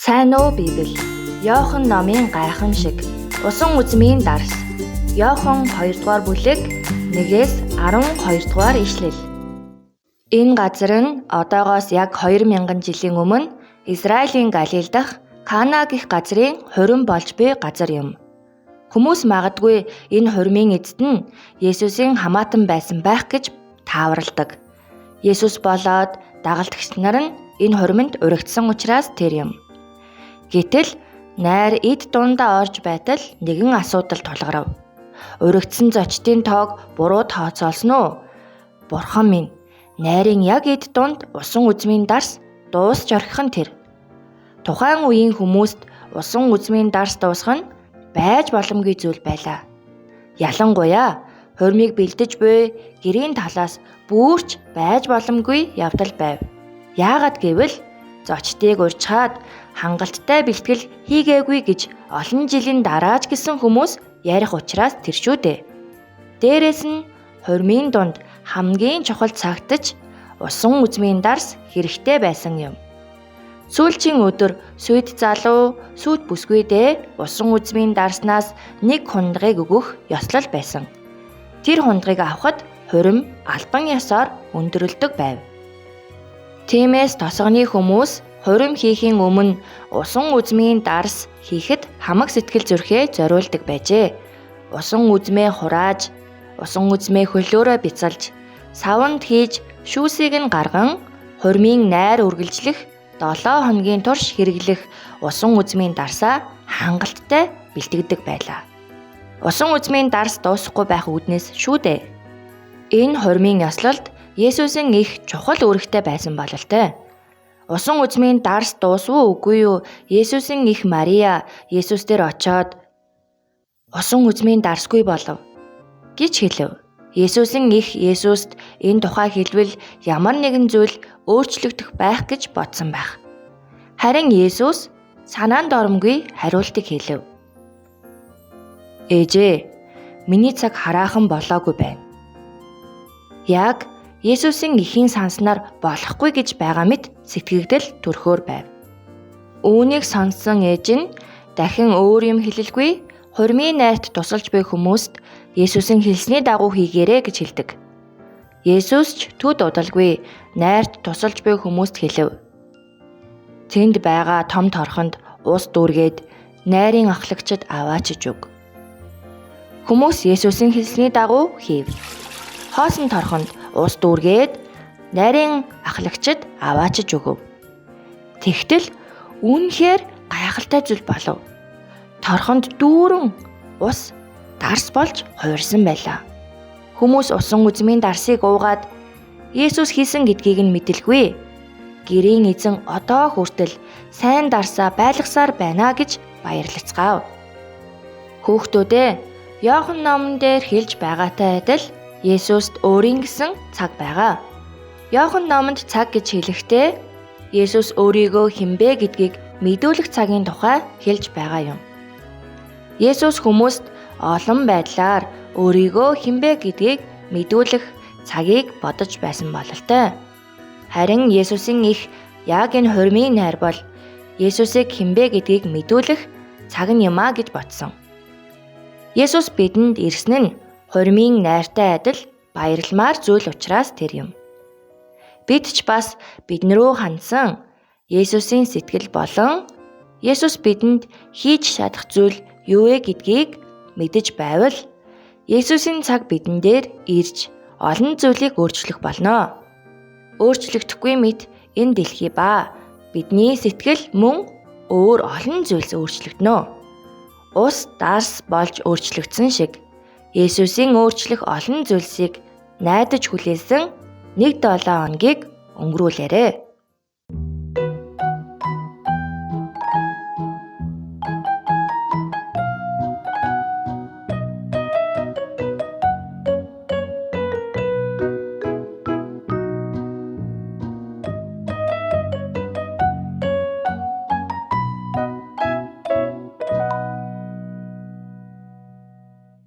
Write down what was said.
Сайн уу Библи? Иохан номын гайхамшиг. Усан үзмийн дарс. Иохан 2-р бүлэг 1-12 дугаар ишлэл. Энэ газар нь одоогоос яг 2000 жилийн өмнө Израилийн Галил дахь Кана гэх газрын хурим болж буй газар юм. Хүмүүс магадгүй энэ хуримын эзэд нь Есүсийн хамаатан байсан байх гэж тааварладаг. Есүс болоод дагалдагч нар нь энэ хуримд урагдсан учраас тэр юм. Гэтэл найр эд дундаа орж байтал нэгэн асуудал тулгарав. Урагдсан зочдын тоог буруу тооцоолсон уу? Бурхан минь, найрын яг эд дунд усан үзмийн дарс дуусч орхих нь тэр. Тухайн үеийн хүмүүст усан үзмийн дарс дуусгах нь байж боломгүй зүйл байлаа. Ялангуяа хурмыг бэлдэж буй гэрийн талаас бүрч байж боломгүй явдал байв. Яагаад гэвэл зочдыг урьдчаад хангалттай бэлтгэл хийгээгүй гэж олон жилийн дараач гэсэн хүмүүс ярих учраас тэр шүү дээ. Дээрээс нь хурмын дунд хамгийн чухал цагтч усан үзмийн дарс хэрэгтэй байсан юм. Сүүлчийн өдөр сүйд залуу сүйд бүсгүйдээ усан үзмийн дарснаас нэг хундагыг өгөх ёслол байсан. Тэр хундагыг авахд хурим албан ёсоор өндөрлөдөг байв. Тиймээс тосгоны хүмүүс хурим хийхийн өмнө усан үзмийн дарс хийхэд хамаг сэтгэл зүрхээ зориулдаг байжээ. Усан үзмээ хурааж, усан үзмээ хөлөөрөө бяцалж, саванд хийж шүүсийг нь гарган хурмын найр үргэлжлэх 7 хоногийн турш хэрэглэх усан үзмийн дарсаа хангалттай бэлтгэдэг байлаа. Усан үзмийн дарс дуусахгүй байх үүднээс шүү дээ. Энэ хурмын ёслолд Есүсийн их чухал үүрэгтэй байсан бололтой. Усан үзмийн дарс дуусвуу үгүй юу? Есүсийн их Мария Есүс дээр очоод усан үзмийн дарсгүй болов гэж хэлв. Есүсийн их Есүст энэ тухай хэлбэл ямар нэгэн зүйл өөрчлөгдөх байх гэж бодсон байх. Харин Есүс санаанд оромгүй хариултыг хэлв. Ээжээ, миний цаг хараахан болоогүй байна. Яг Есүсийн ихийн санснаар болохгүй гэж байгаа мэт сэтгэгдэл төрхөөр байв. Үүнийг сонссон ээж нь дахин өөр юм хэлэлгүй хурмын найрт тусалж буй хүмүүст Есүсийн хэлсний дагуу хийгээрэй гэж хэлдэг. Есүс ч төд удалгүй найрт тусалж буй хүмүүст хэлв. Тэнд байгаа том торхонд ус дүүргээд найрын ахлагчид аваачиж өг. Хүмүүс Есүсийн хэлсний дагуу хийв. Хоосон торхонд ус дүүргээд найрын ахлагчид аваачиж өгөв. Тэгтэл үүнхээр гайхалтай зүйл болов. Торхонд дүүрэн ус дарс болж хувирсан байлаа. Хүмүүс усан үзмийн дарсыг уугаад Есүс хийсэн гэдгийг нь мэдэлгүй. Гэрийн эзэн одоо хүртэл сайн дарсаа байлгасаар байна гэж баярлацгаав. Хүүхдүүдээ, Иохан номон дээр хэлж байгаатай адил Есүст өөрийн гэсэн цаг байгаа. Иохан номонд цаг гэж хэлэхдээ Есүс өөрийгөө хинбэ гэдгийг мэдүүлэх цагийн тухай хэлж байгаа юм. Есүс хүмүүст олон байдлаар өөрийгөө хинбэ гэдгийг мэдүүлэх цагийг бодож байсан бололтой. Харин Есүсийн их яг энэ хурмын найр бол Есүсийг хинбэ гэдгийг мэдүүлэх цаг нь юм а гэж бодсон. Есүс бидэнд ирсэн нь хурмын найртай адил баярламар зүйл учраас тэр юм. Бид ч бас биднэрүү хандсан Есүсийн сэтгэл болон Есүс бидэнд хийж чадах зүйл юу вэ гэдгийг мэдэж байвал Есүсийн цаг бидэн дээр ирж олон зүйлийг өөрчлөх болно. Өөрчлөгдөхгүй мэт энэ дэлхий ба бидний сэтгэл мөн өөр олон зүйлс өөрчлөгдөнө. Ус дарс болж өөрчлөгдсөн шиг Есүсийн өөрчлөх олон зүйлсийг найдаж хүлээсэн 1-7 хоногийг өнгөрүүлээрэй.